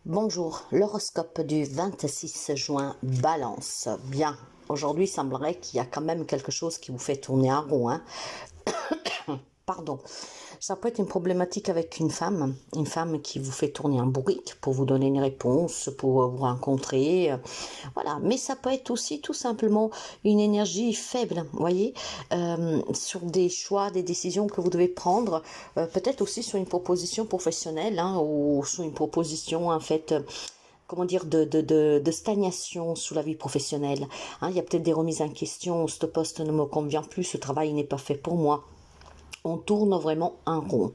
Bonjour, l'horoscope du 26 juin, Balance. Bien, aujourd'hui, il semblerait qu'il y a quand même quelque chose qui vous fait tourner en rond, hein. Pardon. Ça peut être une problématique avec une femme qui vous fait tourner en bourrique pour vous donner une réponse, pour vous rencontrer, voilà. Mais ça peut être aussi tout simplement une énergie faible, vous voyez, sur des choix, des décisions que vous devez prendre, peut-être aussi sur une proposition professionnelle, hein, ou sur une proposition en fait comment dire, de stagnation sous la vie professionnelle. Hein, il y a peut-être des remises en question, ce poste ne me convient plus, ce travail n'est pas fait pour moi. On tourne vraiment en rond.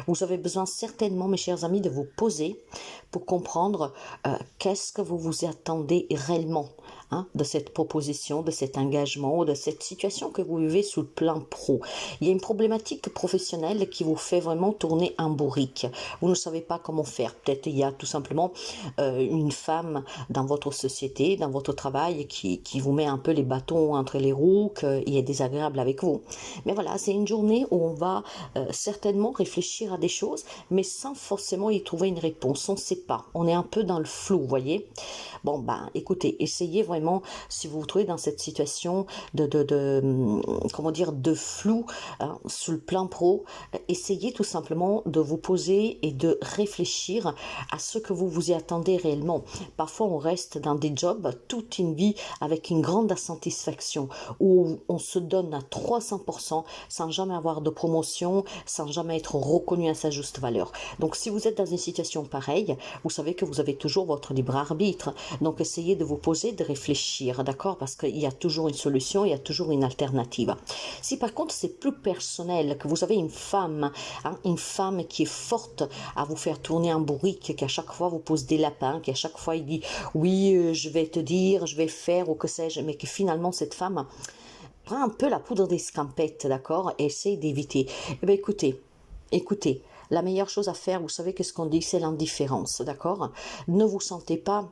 Vous avez besoin certainement, mes chers amis, de vous poser pour comprendre qu'est-ce que vous vous attendez réellement, hein, de cette proposition, de cet engagement, de cette situation que vous vivez sous le plan pro. Il y a une problématique professionnelle qui vous fait vraiment tourner en bourrique. Vous ne savez pas comment faire. Peut-être il y a tout simplement une femme dans votre société, dans votre travail, qui vous met un peu les bâtons entre les roues, qui est désagréable avec vous. Mais voilà, c'est une journée où on va certainement réfléchir à des choses, mais sans forcément y trouver une réponse. On ne sait pas. On est un peu dans le flou, vous voyez. Bon, ben, écoutez, essayez vraiment, si vous vous trouvez dans cette situation comment dire, de flou, hein, sur le plan pro, essayez tout simplement de vous poser et de réfléchir à ce que vous vous y attendez réellement. Parfois, on reste dans des jobs toute une vie avec une grande insatisfaction, où on se donne à 300% sans jamais avoir de promotion, sans jamais être reconnu à sa juste valeur. Donc, si vous êtes dans une situation pareille, vous savez que vous avez toujours votre libre arbitre. Donc, essayez de vous poser, de réfléchir, d'accord? Parce qu'il y a toujours une solution, il y a toujours une alternative. Si par contre, c'est plus personnel, que vous avez une femme qui est forte à vous faire tourner en bourrique, qui à chaque fois vous pose des lapins, qui à chaque fois il dit oui, je vais te dire, je vais faire ou que sais-je, mais que finalement cette femme prend un peu la poudre d'escampette, d'accord, et essaye d'éviter. Eh bien écoutez, la meilleure chose à faire, vous savez qu'est-ce qu'on dit, c'est l'indifférence, d'accord? Ne vous sentez pas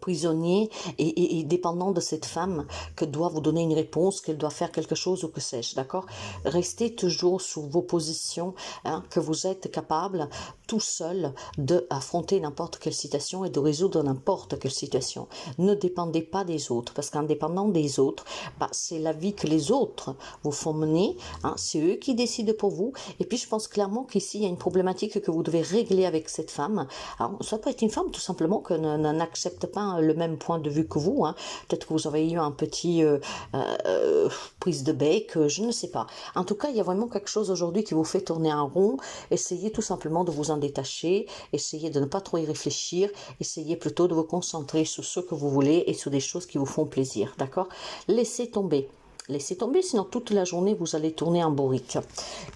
prisonnier et dépendant de cette femme que doit vous donner une réponse, qu'elle doit faire quelque chose ou que sais-je, d'accord? Restez toujours sur vos positions, hein, que vous êtes capable tout seul d'affronter n'importe quelle situation et de résoudre n'importe quelle situation. Ne dépendez pas des autres, parce qu'en dépendant des autres, bah, c'est la vie que les autres vous font mener, hein, c'est eux qui décident pour vous. Et puis je pense clairement qu'ici il y a une problématique que vous devez régler avec cette femme. Alors ça peut être une femme tout simplement que n'accepte pas le même point de vue que vous, hein. Peut-être que vous avez eu un petit prise de bec, je ne sais pas. En tout cas, il y a vraiment quelque chose aujourd'hui qui vous fait tourner en rond. Essayez tout simplement de vous en détacher, essayez de ne pas trop y réfléchir, essayez plutôt de vous concentrer sur ce que vous voulez et sur des choses qui vous font plaisir, d'accord? Laissez tomber. Laissez tomber, sinon toute la journée vous allez tourner en bourrique.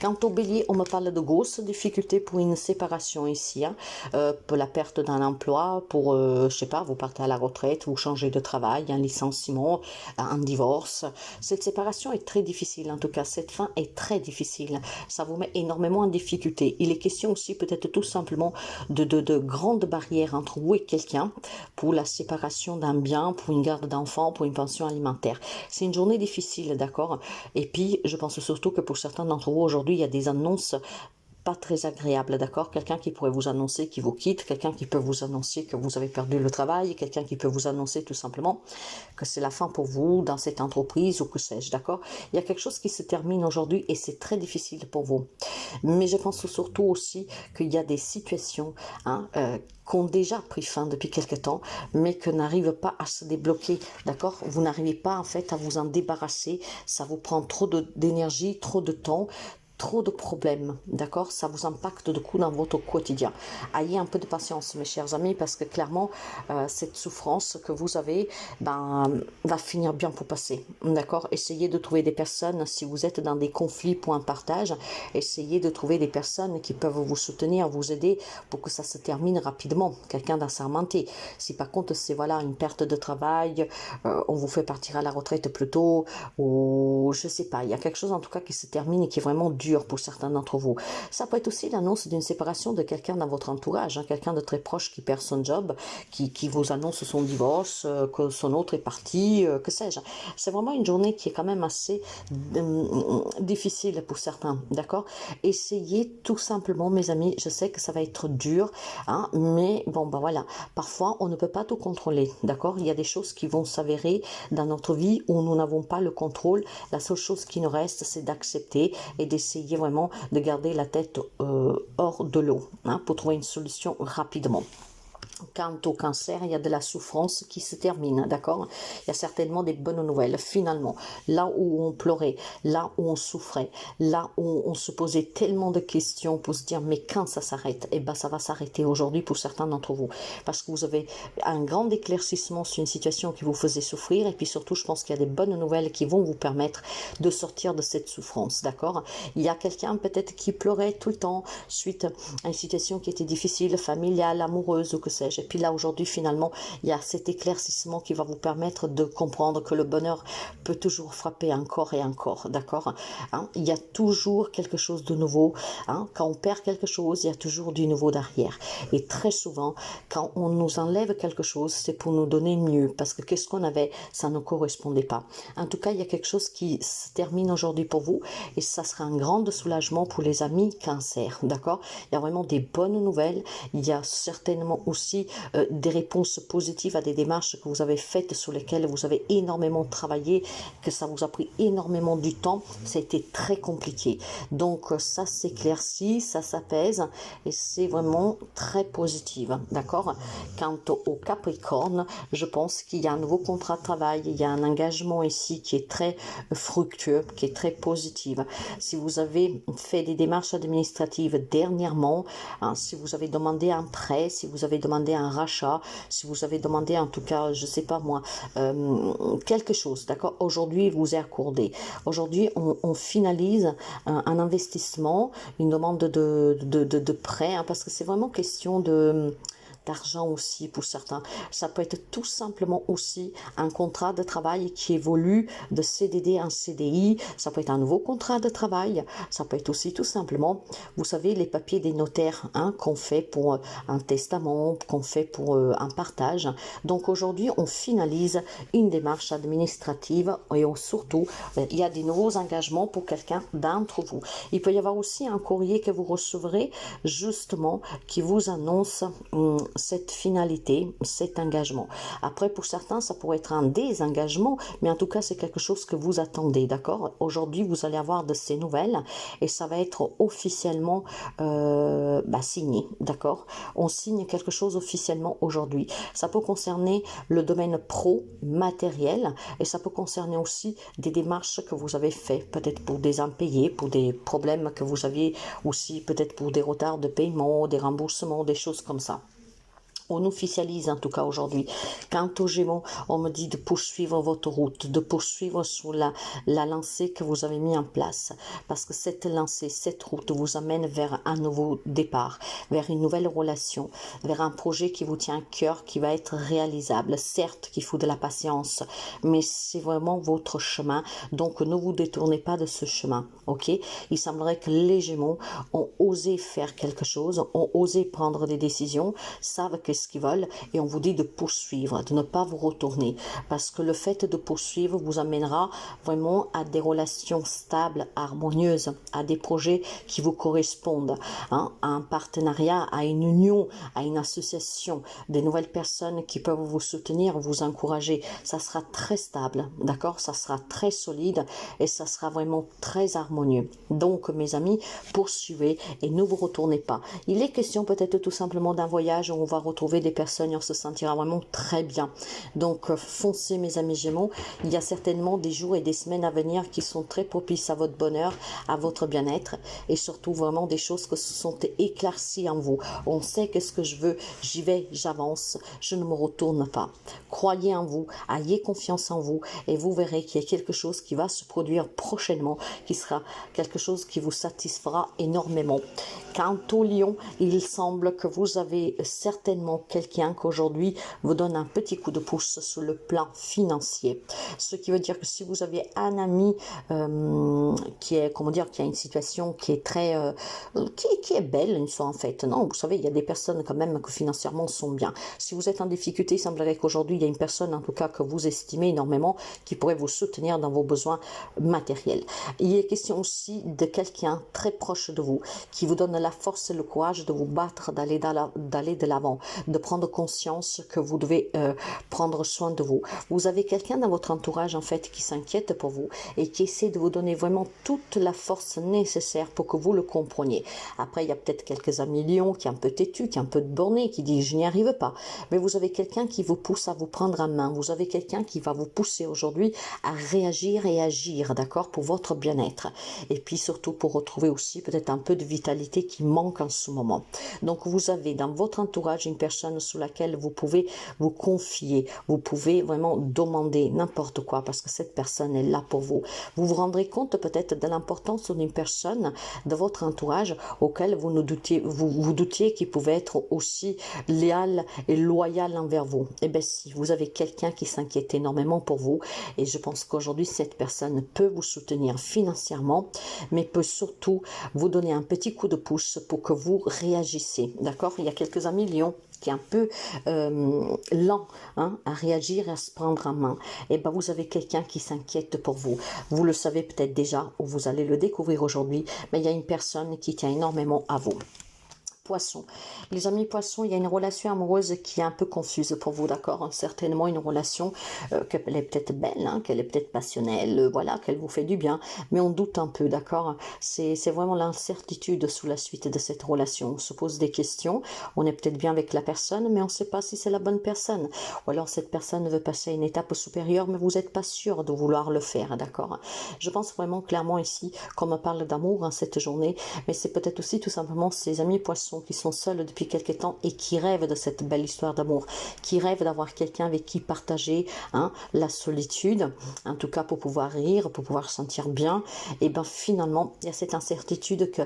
Quant au bélier, on me parle de grosses difficultés pour une séparation ici, hein, pour la perte d'un emploi, pour, je sais pas, vous partez à la retraite, vous changez de travail, un licenciement, un divorce. Cette séparation est très difficile, en tout cas cette fin est très difficile. Ça vous met énormément en difficulté. Il est question aussi peut-être tout simplement de grandes barrières entre vous et quelqu'un pour la séparation d'un bien, pour une garde d'enfants, pour une pension alimentaire. C'est une journée difficile, d'accord? Et puis, je pense surtout que pour certains d'entre vous, aujourd'hui, il y a des annonces pas très agréables, d'accord? Quelqu'un qui pourrait vous annoncer qu'il vous quitte, quelqu'un qui peut vous annoncer que vous avez perdu le travail, quelqu'un qui peut vous annoncer tout simplement que c'est la fin pour vous dans cette entreprise ou que sais-je, d'accord? Il y a quelque chose qui se termine aujourd'hui et c'est très difficile pour vous. Mais je pense surtout aussi qu'il y a des situations, hein, qui ont déjà pris fin depuis quelque temps, mais que n'arrivent pas à se débloquer, d'accord? Vous n'arrivez pas en fait à vous en débarrasser, ça vous prend trop d'énergie, trop de temps, trop de problèmes, d'accord? Ça vous impacte de coup dans votre quotidien. Ayez un peu de patience, mes chers amis, parce que clairement, cette souffrance que vous avez, ben, va finir bien pour passer, d'accord? Essayez de trouver des personnes, si vous êtes dans des conflits pour un partage, essayez de trouver des personnes qui peuvent vous soutenir, vous aider pour que ça se termine rapidement, quelqu'un d'assermenté. Si par contre, c'est voilà une perte de travail, on vous fait partir à la retraite plus tôt, ou je sais pas, il y a quelque chose en tout cas qui se termine et qui est vraiment dur dur pour certains d'entre vous. Ça peut être aussi l'annonce d'une séparation de quelqu'un dans votre entourage, hein, quelqu'un de très proche qui perd son job, qui vous annonce son divorce, que son autre est parti, que sais-je. C'est vraiment une journée qui est quand même assez difficile pour certains, d'accord? Essayez tout simplement, mes amis, je sais que ça va être dur, hein, mais bon, ben voilà, parfois on ne peut pas tout contrôler, d'accord? Il y a des choses qui vont s'avérer dans notre vie où nous n'avons pas le contrôle. La seule chose qui nous reste, c'est d'accepter et d'essayer vraiment de garder la tête hors de l'eau, hein, pour trouver une solution rapidement. Quant au cancer, il y a de la souffrance qui se termine, d'accord? Il y a certainement des bonnes nouvelles. Finalement, là où on pleurait, là où on souffrait, là où on se posait tellement de questions pour se dire mais quand ça s'arrête? Eh bien, ça va s'arrêter aujourd'hui pour certains d'entre vous. Parce que vous avez un grand éclaircissement sur une situation qui vous faisait souffrir. Et puis surtout, je pense qu'il y a des bonnes nouvelles qui vont vous permettre de sortir de cette souffrance, d'accord? Il y a quelqu'un peut-être qui pleurait tout le temps suite à une situation qui était difficile, familiale, amoureuse ou que sais-je. Et puis là, aujourd'hui, finalement, il y a cet éclaircissement qui va vous permettre de comprendre que le bonheur peut toujours frapper encore et encore, d'accord, hein? Il y a toujours quelque chose de nouveau, hein? Quand on perd quelque chose, il y a toujours du nouveau derrière. Et très souvent, quand on nous enlève quelque chose, c'est pour nous donner mieux, parce que qu'est-ce qu'on avait, ça ne correspondait pas. En tout cas, il y a quelque chose qui se termine aujourd'hui pour vous, et ça sera un grand soulagement pour les amis cancer, d'accord? Il y a vraiment des bonnes nouvelles, il y a certainement aussi des réponses positives à des démarches que vous avez faites, sur lesquelles vous avez énormément travaillé, que ça vous a pris énormément du temps, ça a été très compliqué. Donc ça s'éclaircit, ça s'apaise et c'est vraiment très positif, d'accord? Quant au Capricorne, je pense qu'il y a un nouveau contrat de travail, il y a un engagement ici qui est très fructueux, qui est très positif. Si vous avez fait des démarches administratives dernièrement, hein, si vous avez demandé un prêt, si vous avez demandé un rachat, si vous avez demandé en tout cas, je sais pas moi, quelque chose, d'accord, aujourd'hui il vous est accordé. Aujourd'hui on finalise un investissement, une demande de prêt, hein, parce que c'est vraiment question d'argent aussi pour certains. Ça peut être tout simplement aussi un contrat de travail qui évolue de CDD en CDI. Ça peut être un nouveau contrat de travail. Ça peut être aussi tout simplement, vous savez, les papiers des notaires, hein, qu'on fait pour un testament, qu'on fait pour un partage. Donc aujourd'hui, on finalise une démarche administrative et surtout, il y a des nouveaux engagements pour quelqu'un d'entre vous. Il peut y avoir aussi un courrier que vous recevrez justement qui vous annonce cette finalité, cet engagement. Après, pour certains, ça pourrait être un désengagement, mais en tout cas, c'est quelque chose que vous attendez, d'accord? Aujourd'hui, vous allez avoir de ces nouvelles et ça va être officiellement signé, d'accord? On signe quelque chose officiellement aujourd'hui. Ça peut concerner le domaine pro, matériel, et ça peut concerner aussi des démarches que vous avez faites, peut-être pour des impayés, pour des problèmes que vous aviez aussi, peut-être pour des retards de paiement, des remboursements, des choses comme ça. On officialise en tout cas aujourd'hui. Quant aux Gémeaux, on me dit de poursuivre votre route, de poursuivre sur la lancée que vous avez mis en place. Parce que cette lancée, cette route vous amène vers un nouveau départ, vers une nouvelle relation, vers un projet qui vous tient à cœur, qui va être réalisable. Certes qu'il faut de la patience, mais c'est vraiment votre chemin. Donc ne vous détournez pas de ce chemin, ok? Il semblerait que les Gémeaux ont osé faire quelque chose, ont osé prendre des décisions, savent que ce qu'ils veulent et on vous dit de poursuivre, de ne pas vous retourner parce que le fait de poursuivre vous amènera vraiment à des relations stables, harmonieuses, à des projets qui vous correspondent, hein, à un partenariat, à une union, à une association, des nouvelles personnes qui peuvent vous soutenir, vous encourager. Ça sera très stable, d'accord? Ça sera très solide et ça sera vraiment très harmonieux. Donc mes amis, poursuivez et ne vous retournez pas. Il est question peut-être tout simplement d'un voyage où on va retrouver des personnes et on se sentira vraiment très bien. Donc foncez mes amis Gémeaux, il y a certainement des jours et des semaines à venir qui sont très propices à votre bonheur, à votre bien-être et surtout vraiment des choses qui se sont éclaircies en vous. On sait que ce que je veux, j'y vais, j'avance, je ne me retourne pas. Croyez en vous, ayez confiance en vous et vous verrez qu'il y a quelque chose qui va se produire prochainement, qui sera quelque chose qui vous satisfera énormément. Quant au Lion, il semble que vous avez certainement vraiment quelqu'un qu'aujourd'hui vous donne un petit coup de pouce sur le plan financier. Ce qui veut dire que si vous avez un ami qui est, comment dire, qui a une situation qui est très, qui est belle, une fois en fait, non, vous savez, il y a des personnes quand même que financièrement sont bien. Si vous êtes en difficulté, il semblerait qu'aujourd'hui, il y a une personne, en tout cas, que vous estimez énormément, qui pourrait vous soutenir dans vos besoins matériels. Il est question aussi de quelqu'un très proche de vous, qui vous donne la force et le courage de vous battre, d'aller de l'avant, de prendre conscience que vous devez prendre soin de vous. Vous avez quelqu'un dans votre entourage, en fait, qui s'inquiète pour vous et qui essaie de vous donner vraiment toute la force nécessaire pour que vous le compreniez. Après, il y a peut-être quelques amis lions qui est un peu têtu, qui est un peu borné, qui dit je n'y arrive pas. Mais vous avez quelqu'un qui vous pousse à vous prendre en main. Vous avez quelqu'un qui va vous pousser aujourd'hui à réagir et agir, d'accord, pour votre bien-être. Et puis surtout pour retrouver aussi peut-être un peu de vitalité qui manque en ce moment. Donc vous avez dans votre entourage une personne sur laquelle vous pouvez vous confier. Vous pouvez vraiment demander n'importe quoi parce que cette personne est là pour vous. Vous vous rendrez compte peut-être de l'importance d'une personne de votre entourage auquel vous doutiez qu'il pouvait être aussi léal et loyal envers vous. Eh bien si, vous avez quelqu'un qui s'inquiète énormément pour vous et je pense qu'aujourd'hui cette personne peut vous soutenir financièrement mais peut surtout vous donner un petit coup de pouce pour que vous réagissez. D'accord? Il y a quelques amis lions qui est un peu lent à réagir et à se prendre en main, et ben vous avez quelqu'un qui s'inquiète pour vous. Vous le savez peut-être déjà ou vous allez le découvrir aujourd'hui, mais il y a une personne qui tient énormément à vous. Poisson. Les amis poissons, il y a une relation amoureuse qui est un peu confuse pour vous, d'accord? Certainement une relation qu'elle est peut-être belle, qu'elle est peut-être passionnelle, voilà, qu'elle vous fait du bien, mais on doute un peu, d'accord? C'est vraiment l'incertitude sous la suite de cette relation. On se pose des questions, on est peut-être bien avec la personne, mais on ne sait pas si c'est la bonne personne. Ou alors cette personne veut passer à une étape supérieure, mais vous n'êtes pas sûr de vouloir le faire, d'accord? Je pense vraiment clairement ici qu'on me parle d'amour cette journée, mais c'est peut-être aussi tout simplement ces amis poissons qui sont seuls depuis quelque temps et qui rêvent de cette belle histoire d'amour, qui rêvent d'avoir quelqu'un avec qui partager la solitude, en tout cas pour pouvoir rire, pour pouvoir se sentir bien. Et bien finalement, il y a cette incertitude que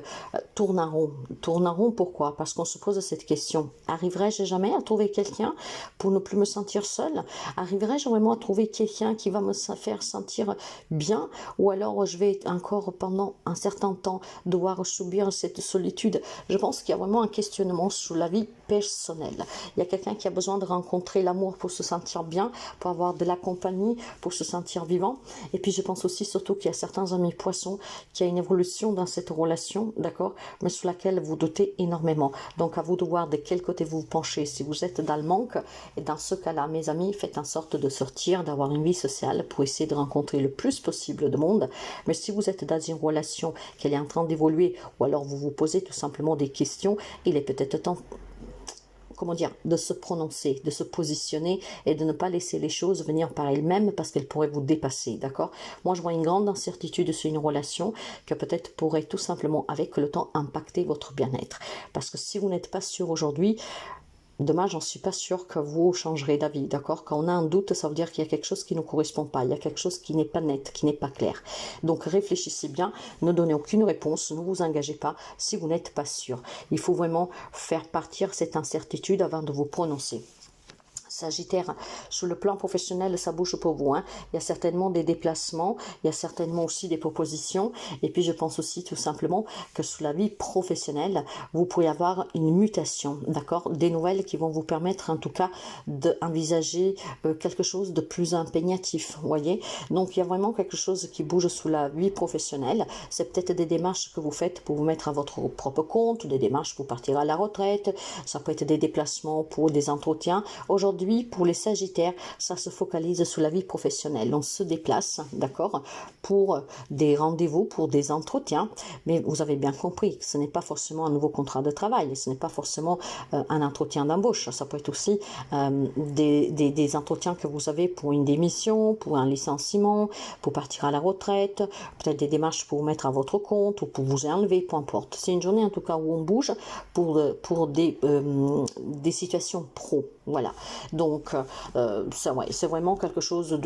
tourne en rond. Tourne en rond, pourquoi? Parce qu'on se pose cette question. Arriverai-je jamais à trouver quelqu'un pour ne plus me sentir seule? Arriverai-je vraiment à trouver quelqu'un qui va me faire sentir bien? Ou alors je vais encore pendant un certain temps devoir subir cette solitude? Je pense qu'il y a vraiment un questionnement sur la vie personnelle. Il y a quelqu'un qui a besoin de rencontrer l'amour pour se sentir bien, pour avoir de la compagnie, pour se sentir vivant. Et puis je pense aussi surtout qu'il y a certains amis poissons qui a une évolution dans cette relation, d'accord, mais sur laquelle vous doutez énormément. Donc à vous de voir de quel côté vous vous penchez. Si vous êtes dans le manque, et dans ce cas-là, mes amis, faites en sorte de sortir, d'avoir une vie sociale pour essayer de rencontrer le plus possible de monde. Mais si vous êtes dans une relation qu'elle est en train d'évoluer, ou alors vous vous posez tout simplement des questions, il est peut-être temps, comment dire, de se prononcer, de se positionner et de ne pas laisser les choses venir par elles-mêmes parce qu'elles pourraient vous dépasser, d'accord? Moi, je vois une grande incertitude sur une relation que peut-être pourrait tout simplement, avec le temps, impacter votre bien-être. Parce que si vous n'êtes pas sûr aujourd'hui, demain, j'en suis pas sûre que vous changerez d'avis, d'accord? Quand on a un doute, ça veut dire qu'il y a quelque chose qui ne correspond pas, il y a quelque chose qui n'est pas net, qui n'est pas clair. Donc réfléchissez bien, ne donnez aucune réponse, ne vous engagez pas si vous n'êtes pas sûr. Il faut vraiment faire partir cette incertitude avant de vous prononcer. Sagittaire, sur le plan professionnel, ça bouge pour vous. Il y a certainement des déplacements, il y a certainement aussi des propositions. Et puis, je pense aussi tout simplement que sous la vie professionnelle, vous pouvez avoir une mutation, d'accord? Des nouvelles qui vont vous permettre, en tout cas, d'envisager quelque chose de plus impégnatif, vous voyez? Donc, il y a vraiment quelque chose qui bouge sous la vie professionnelle. C'est peut-être des démarches que vous faites pour vous mettre à votre propre compte, des démarches pour partir à la retraite. Ça peut être des déplacements pour des entretiens. Aujourd'hui, pour les Sagittaires, ça se focalise sur la vie professionnelle. On se déplace, d'accord, pour des rendez-vous, pour des entretiens. Mais vous avez bien compris que ce n'est pas forcément un nouveau contrat de travail. Ce n'est pas forcément un entretien d'embauche. Ça peut être aussi des entretiens que vous avez pour une démission, pour un licenciement, pour partir à la retraite, peut-être des démarches pour vous mettre à votre compte ou pour vous enlever, peu importe. C'est une journée en tout cas où on bouge pour des situations pro. Voilà. Donc, ouais, c'est vraiment quelque chose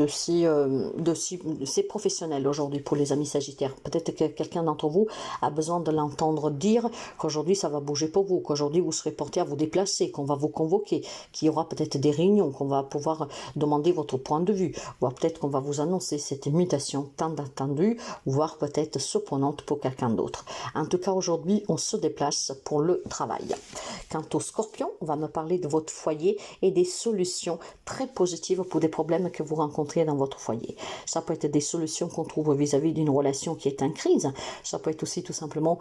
c'est professionnel aujourd'hui pour les amis Sagittaires. Peut-être que quelqu'un d'entre vous a besoin de l'entendre dire qu'aujourd'hui ça va bouger pour vous, qu'aujourd'hui vous serez porté à vous déplacer, qu'on va vous convoquer, qu'il y aura peut-être des réunions, qu'on va pouvoir demander votre point de vue, voire peut-être qu'on va vous annoncer cette mutation tant attendue, voire peut-être surprenante pour quelqu'un d'autre. En tout cas, aujourd'hui, on se déplace pour le travail. Quant au Scorpion, on va me parler de votre foyer et des solutions très positives pour des problèmes que vous rencontrez dans votre foyer. Ça peut être des solutions qu'on trouve vis-à-vis d'une relation qui est en crise. Ça peut être aussi tout simplement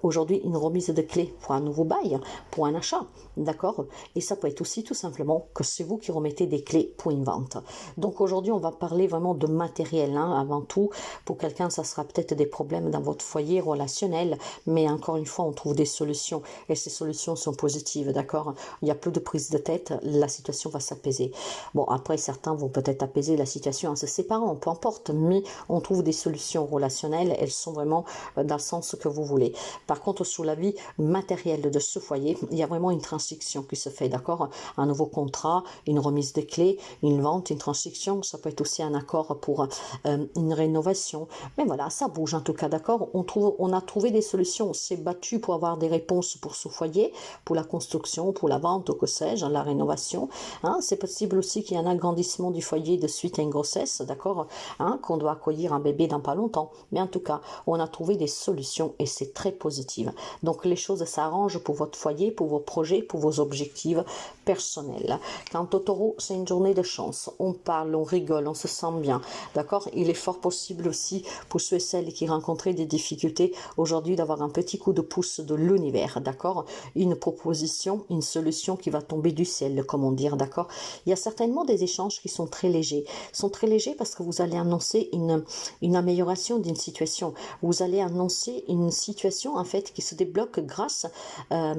aujourd'hui une remise de clés pour un nouveau bail, pour un achat, d'accord? Et ça peut être aussi tout simplement que c'est vous qui remettez des clés pour une vente. Donc aujourd'hui, on va parler vraiment de matériel, hein, avant tout. Pour quelqu'un, ça sera peut-être des problèmes dans votre foyer relationnel, mais encore une fois, on trouve des solutions et ces solutions sont positives, d'accord? Il n'y a plus de prise de tête, la situation va s'apaiser. Bon, après, certains vont peut-être apaiser la situation en se séparant, peu importe, mais on trouve des solutions relationnelles, elles sont vraiment dans le sens que vous voulez. Par contre, sur la vie matérielle de ce foyer, il y a vraiment une transaction qui se fait, d'accord? Un nouveau contrat, une remise de clés, une vente, une transaction, ça peut être aussi un accord pour une rénovation. Mais voilà, ça bouge en tout cas, d'accord? On a trouvé des solutions, on s'est battu pour avoir des réponses pour ce foyer, pour la construction, pour la vente, ou que sais-je, la rénovation. Hein? C'est possible aussi qu'il y ait un agrandissement du foyer de suite à une grossesse, d'accord? Hein? Qu'on doit accueillir un bébé dans pas longtemps. Mais en tout cas, on a trouvé des solutions et c'est très positif. Donc les choses s'arrangent pour votre foyer, pour vos projets, pour vos objectifs personnels. Quant au Taureau, c'est une journée de chance. On parle, on rigole, on se sent bien, d'accord? Il est fort possible aussi pour ceux et celles qui rencontraient des difficultés aujourd'hui d'avoir un petit coup de pouce de l'univers, d'accord? Une proposition, une solution qui va tomber du ciel, comment dire, d'accord? Il y a certainement des échanges qui sont très légers. Ils sont très légers parce que vous allez annoncer une amélioration d'une situation. Vous allez annoncer une situation en fait qui se débloque grâce à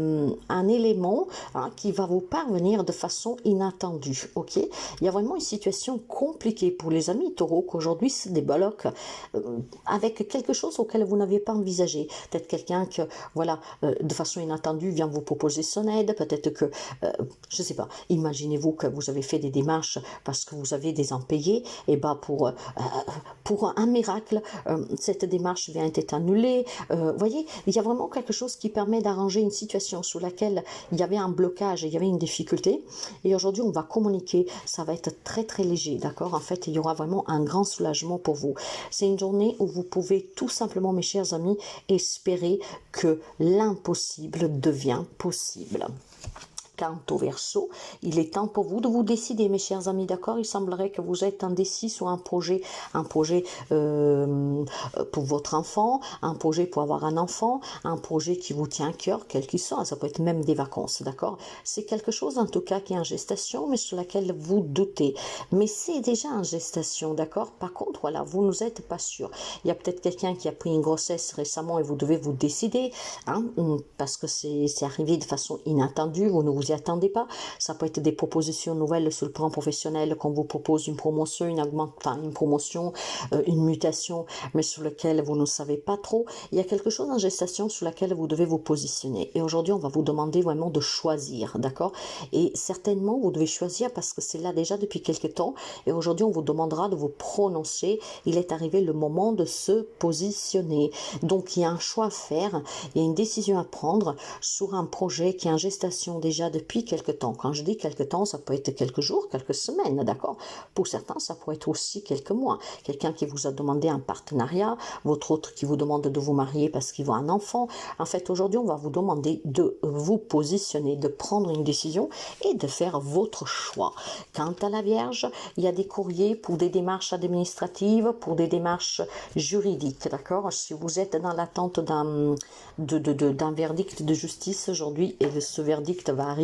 un élément, hein, qui va vous parvenir de façon inattendue, ok? Il y a vraiment une situation compliquée pour les amis taureaux qu'aujourd'hui se débloque avec quelque chose auquel vous n'aviez pas envisagé. Peut-être quelqu'un que, voilà, de façon inattendue vient vous proposer son aide, peut-être que, je sais pas, imaginez-vous que vous avez fait des démarches parce que vous avez des impayés, et ben pour un miracle, cette démarche vient être annulée. Voyez, il y a vraiment quelque chose qui permet d'arranger une situation sur laquelle il y avait un blocage, il y avait une difficulté, et aujourd'hui on va communiquer, ça va être très très léger, d'accord? En fait, il y aura vraiment un grand soulagement pour vous. C'est une journée où vous pouvez tout simplement, mes chers amis, espérer que l'impossible devient possible. Quant au Verseau, il est temps pour vous de vous décider, mes chers amis, d'accord? Il semblerait que vous êtes indécis sur un projet pour votre enfant, un projet pour avoir un enfant, un projet qui vous tient à cœur, quel qu'il soit, ça peut être même des vacances, d'accord? C'est quelque chose en tout cas qui est en gestation, mais sur laquelle vous doutez. Mais c'est déjà en gestation, d'accord? Par contre, voilà, vous ne êtes pas sûr. Il y a peut-être quelqu'un qui a pris une grossesse récemment et vous devez vous décider, hein, parce que c'est arrivé de façon inattendue, vous ne vous y attendez pas. Ça peut être des propositions nouvelles sur le plan professionnel, qu'on vous propose une promotion, une mutation, mais sur lequel vous ne savez pas trop. Il y a quelque chose en gestation sur laquelle vous devez vous positionner. Et aujourd'hui, on va vous demander vraiment de choisir, d'accord? Et certainement, vous devez choisir parce que c'est là déjà depuis quelques temps. Et aujourd'hui, on vous demandera de vous prononcer. Il est arrivé le moment de se positionner. Donc, il y a un choix à faire. Il y a une décision à prendre sur un projet qui est en gestation déjà depuis quelques temps. Quand je dis quelques temps, ça peut être quelques jours, quelques semaines, d'accord? Pour certains, ça pourrait être aussi quelques mois. Quelqu'un qui vous a demandé un partenariat, votre autre qui vous demande de vous marier parce qu'il veut un enfant. En fait, aujourd'hui, on va vous demander de vous positionner, de prendre une décision et de faire votre choix. Quant à la Vierge, il y a des courriers pour des démarches administratives, pour des démarches juridiques, d'accord? Si vous êtes dans l'attente d'un verdict de justice aujourd'hui, et ce verdict va arriver,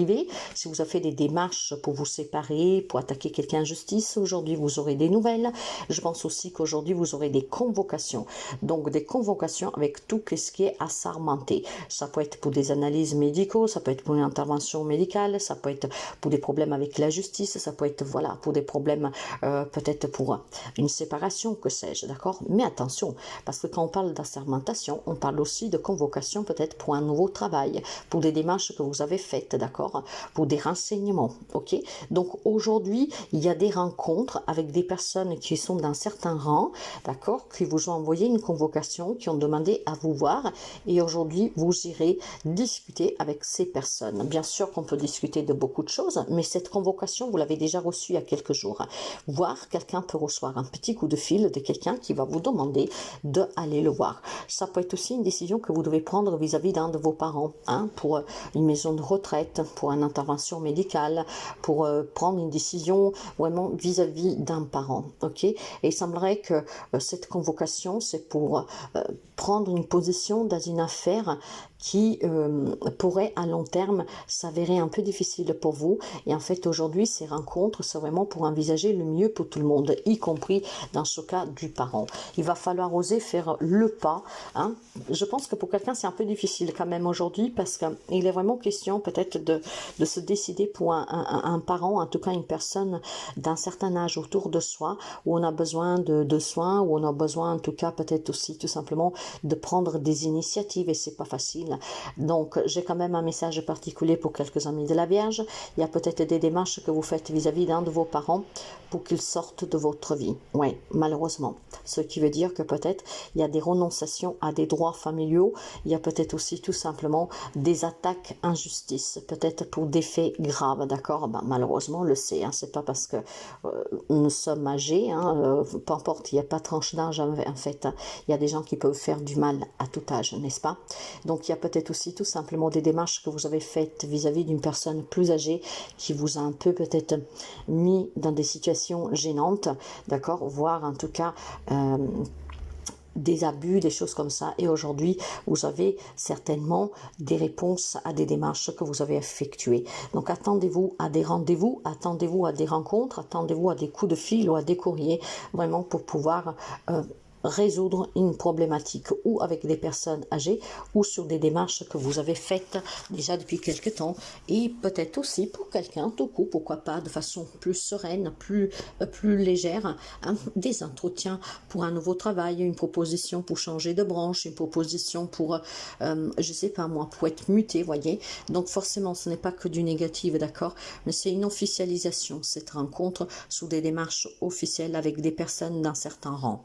si vous avez fait des démarches pour vous séparer, pour attaquer quelqu'un en justice, aujourd'hui vous aurez des nouvelles. Je pense aussi qu'aujourd'hui vous aurez des convocations, donc des convocations avec tout ce qui est assermenté. Ça peut être pour des analyses médicaux, ça peut être pour une intervention médicale, ça peut être pour des problèmes avec la justice, ça peut être voilà pour des problèmes peut-être pour une séparation, que sais-je, d'accord? Mais attention, parce que quand on parle d'assermentation, on parle aussi de convocation peut-être pour un nouveau travail, pour des démarches que vous avez faites, d'accord? d'accord, pour des renseignements, ok. Donc aujourd'hui, il y a des rencontres avec des personnes qui sont d'un certain rang, d'accord, qui vous ont envoyé une convocation, qui ont demandé à vous voir, et aujourd'hui, vous irez discuter avec ces personnes. Bien sûr qu'on peut discuter de beaucoup de choses, mais cette convocation, vous l'avez déjà reçue il y a quelques jours. Voire quelqu'un peut recevoir un petit coup de fil de quelqu'un qui va vous demander d'aller le voir. Ça peut être aussi une décision que vous devez prendre vis-à-vis d'un de vos parents, hein, pour une maison de retraite, pour une intervention médicale, pour prendre une décision vraiment vis-à-vis d'un parent, ok. Et il semblerait que cette convocation, c'est pour prendre une position dans une affaire qui pourrait à long terme s'avérer un peu difficile pour vous. Et en fait, aujourd'hui, ces rencontres, c'est vraiment pour envisager le mieux pour tout le monde, y compris dans ce cas du parent. Il va falloir oser faire le pas, hein. Je pense que pour quelqu'un, c'est un peu difficile quand même aujourd'hui, parce qu'il est vraiment question peut-être de se décider pour un parent, en tout cas une personne d'un certain âge autour de soi, où on a besoin de soins, où on a besoin en tout cas peut-être aussi tout simplement de prendre des initiatives, et c'est pas facile. Donc j'ai quand même un message particulier pour quelques amis de la Vierge. Il y a peut-être des démarches que vous faites vis-à-vis d'un de vos parents pour qu'ils sortent de votre vie. Oui, malheureusement. Ce qui veut dire que peut-être il y a des renonciations à des droits familiaux. Il y a peut-être aussi tout simplement des attaques en justice, peut-être pour des faits graves, d'accord. Ben, malheureusement, on le sait, hein, c'est pas parce que nous sommes âgés, hein, peu importe, il n'y a pas de tranche d'âge en fait, hein. Il y a des gens qui peuvent faire du mal à tout âge, n'est-ce pas? Donc il y a peut-être aussi tout simplement des démarches que vous avez faites vis-à-vis d'une personne plus âgée qui vous a un peu peut-être mis dans des situations gênantes, d'accord, voire en tout cas des abus, des choses comme ça. Et aujourd'hui, vous avez certainement des réponses à des démarches que vous avez effectuées. Donc attendez-vous à des rendez-vous, attendez-vous à des rencontres, attendez-vous à des coups de fil ou à des courriers, vraiment pour pouvoir résoudre une problématique ou avec des personnes âgées ou sur des démarches que vous avez faites déjà depuis quelque temps, et peut-être aussi pour quelqu'un tout coup, pourquoi pas de façon plus sereine, plus légère, hein, des entretiens pour un nouveau travail, une proposition pour changer de branche, une proposition pour je sais pas moi, pour être muté, voyez. Donc forcément ce n'est pas que du négatif, d'accord, mais c'est une officialisation, cette rencontre sous des démarches officielles avec des personnes d'un certain rang.